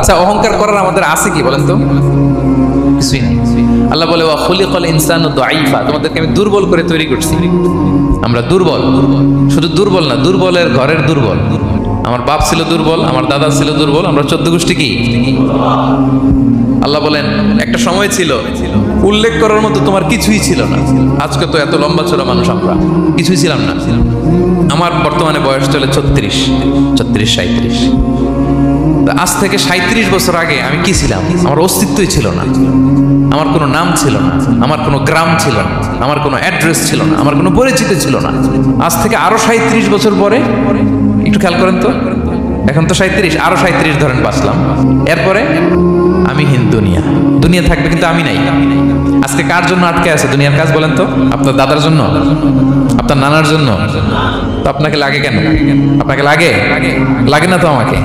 আচ্ছা, অহংকার করার আমাদের আছে কি বলেন তো? কিছুই নেই। আল্লাহ বলে ওয়া খুলিকাল ইনসানু দাঈফা, তোমাদেরকে আমি দুর্বল করে তৈরি করছি। আমরা দুর্বল, শুধু দুর্বল না, দুর্বলের ঘরের দুর্বল। আমার বাপ ছিল দুর্বল, আমার দাদা ছিল দুর্বল, আমরা 14 গোষ্ঠী কি? আল্লাহ বলেন একটা সময় ছিল উল্লেখ করার মতো তোমার কিছুই ছিল না। আজকে তো এত লম্বা চড়া মানুষ, আমরা কিছুই ছিলাম না। আমার বর্তমানে বয়স চলে 36, 37। আজ থেকে 37 বছর আগে আমি কি ছিলাম? আমার অস্তিত্বই ছিল না, আমার কোনো নাম ছিল না, আমার কোনো গ্রাম ছিল না, আমার কোনো অ্যাড্রেস ছিল না, আমার কোনো পরিচিতি ছিল না। আজ থেকে আরো 37 বছর পরে একটু খেয়াল করেন তো, এখন তো 37, আরো 37 ধরেন বাঁচলাম, এরপরে আমি দুনিয়া। দুনিয়া থাকবে কিন্তু আমি নাই। আজকে কার জন্য আটকে আছে দুনিয়ার কাজ বলেন তো? আপনার দাদার জন্য, আপনার নানার জন্য। তো আপনাকে লাগে কেন? আপনাকে লাগে? লাগে না তো আমাকে।